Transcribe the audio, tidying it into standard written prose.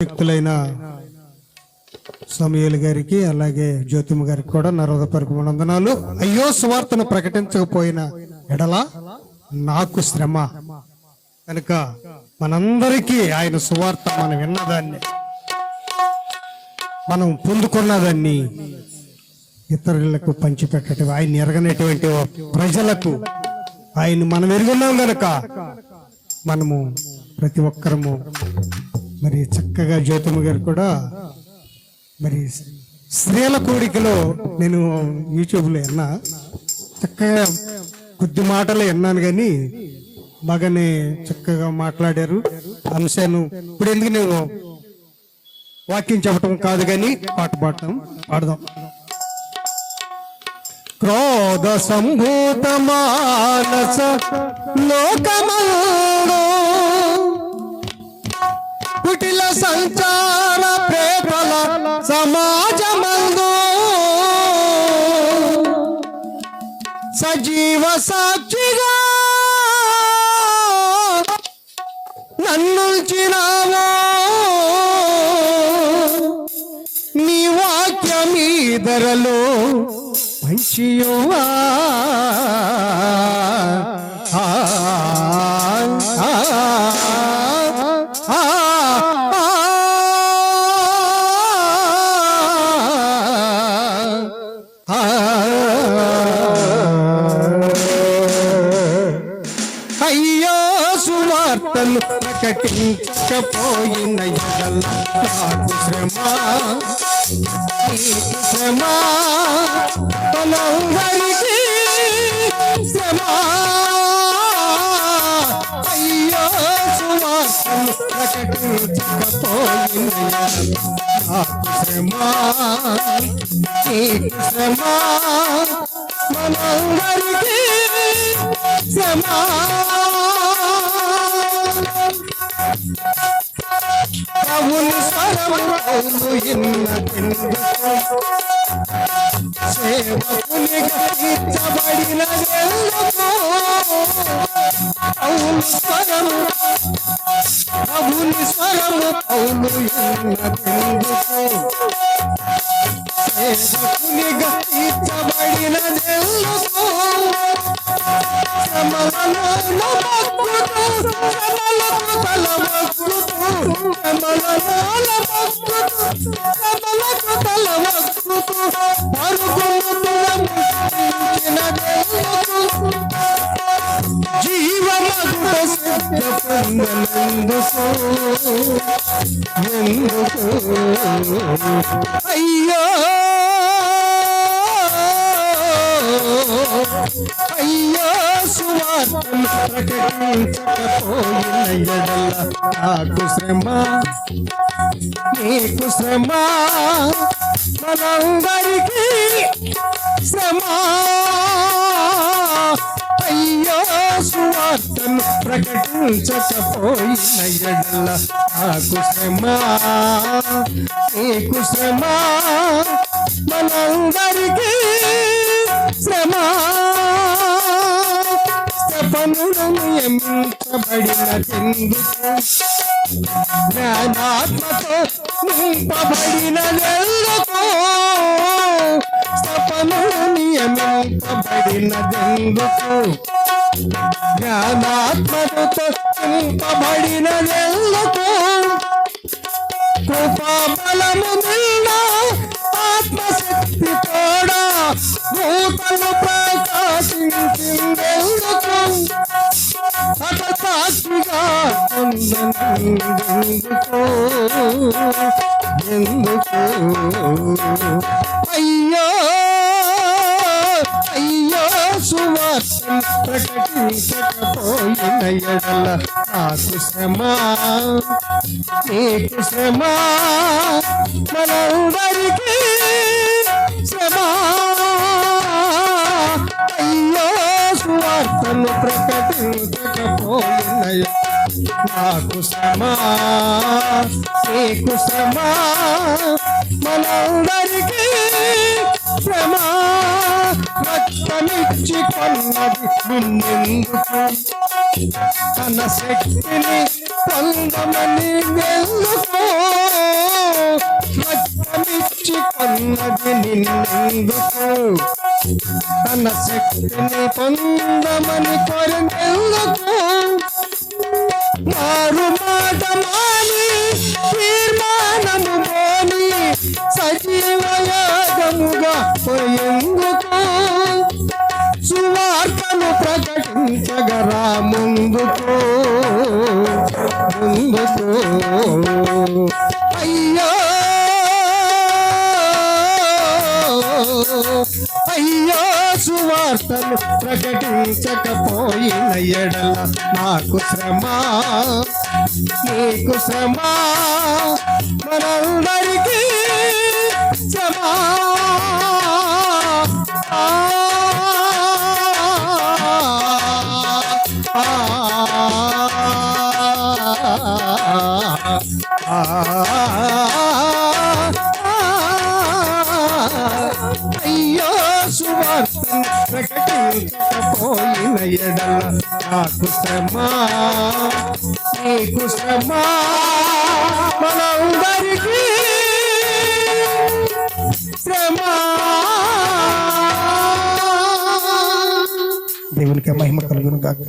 వ్యక్తులైన సమూయేలు గారికి అలాగే జ్యోతిమ గారికి కూడా నా హృదయపూర్వక వందనాలు. అయ్యో సువార్తను ప్రకటించకపోయిన ఎడల నాకు శ్రమ కనుక మనందరికీ ఆయన సువార్త మనం విన్నదాన్ని మనం పొందుకున్నదాన్ని ఇతరులకు పంచిపెట్టడం, ఆయన ఎరగనటువంటి ప్రజలకు ఆయన మనం ఎరుగున్నాం గనక మనము ప్రతి ఒక్కరము మరి చక్కగా జ్యోతిమ గారు కూడా మరి స్త్రీల కోరికలో నేను యూట్యూబ్లో విన్నా, చక్కగా కొద్ది మాటలు విన్నాను కానీ బాగానే చక్కగా మాట్లాడారు అంశాను. ఇప్పుడు ఎందుకు నేను వాక్యం చెప్పటం కాదు కానీ పాట పాడదాం. క్రోధ సంభూత మానస లోకమందు కుటిల సంచార ప్రేతల సమాజమందు సజీవ సాక్షిగా నన్నుంచినావో నీ వాక్యమీదరలో మంచియువా అయ్యో సువార్తను ప్రకటించకపోయిన ఎడల నాకు శ్రమ శ్రమ మనందరికీ శ్రమ. అయ్యో సువార్తను ప్రకటించకపోయిన నాకు శ్రమ శ్రమ మనందరికీ శ్రమ. ప్రభుని స్వరము ఎన్నదెందుకు సేవకునిగా ఇచ్చబడినదెందుకు ప్రభుని స్వరము పౌలు ఎన్నదెందుకు సేవకునిగా ఇచ్చబడినదెందుకు శ్రమలను జీవమగు పొందనందుకు ఎందుకు అయ్యో అయ్యో సువార్తను ప్రకటించకపోయిన ఎడల నాకు శ్రమ నీకు శ్రమ మనందరికీ శ్రమ. అయ్యో సువార్తను ప్రకటించకపోయిన ఎడల నాకు శ్రమ నీకు శ్రమ మనందరికీ శ్రమ. స్తెఫనును నియమించబడినదెందుకు జ్ఞానాత్మతో నింపబడినదెందుకు స్తెఫనును నియమించబడినదెందుకు జ్ఞానాత్మతో నింపబడినదెందుకు కృపాబలము నిన్న ఆత్మశక్తి తోడా నూతను ప్రకాశించిందెందుకు హఠసాక్షిగా పొందనందుకు ఎందుకు అయ్యో అయ్యో సువార్తను ప్రకటించకపోయిన ఎడల నాకు శ్రమ నీకు శ్రమ మనందరికీ శ్రమ. అయ్యో సువార్తను ప్రకటించకపోయిన నాకు శ్రమ నీకు శ్రమ మనందరికీ శ్రమ. రక్తమిచ్చి కొన్నది నిన్నెందుకు తన శక్తిని పొందమని ఎందుకు రక్తమిచ్చి కొన్నది నిన్నెందుకు తన శక్తిని పొందమని కోరినందుకు మారు మాట మాని తీర్మానము పోని సజీవయాగముగా పోయేందుకు సువార్తను ప్రకటించగరా ముందుకు ముందుకు అయ్యో అయ్యో సువార్తను ప్రకటించకపోయిన ఎడల నాకు శ్రమ నీకు శ్రమ మనందరికీ శ్రమ అయ్యో సువార్తను ప్రకటించకపోయిన ఎడల నాకు శ్రమ నీకు శ్రమ మనందరికీ శ్రమ. దేవునికి మహిమ కలుగును గాక.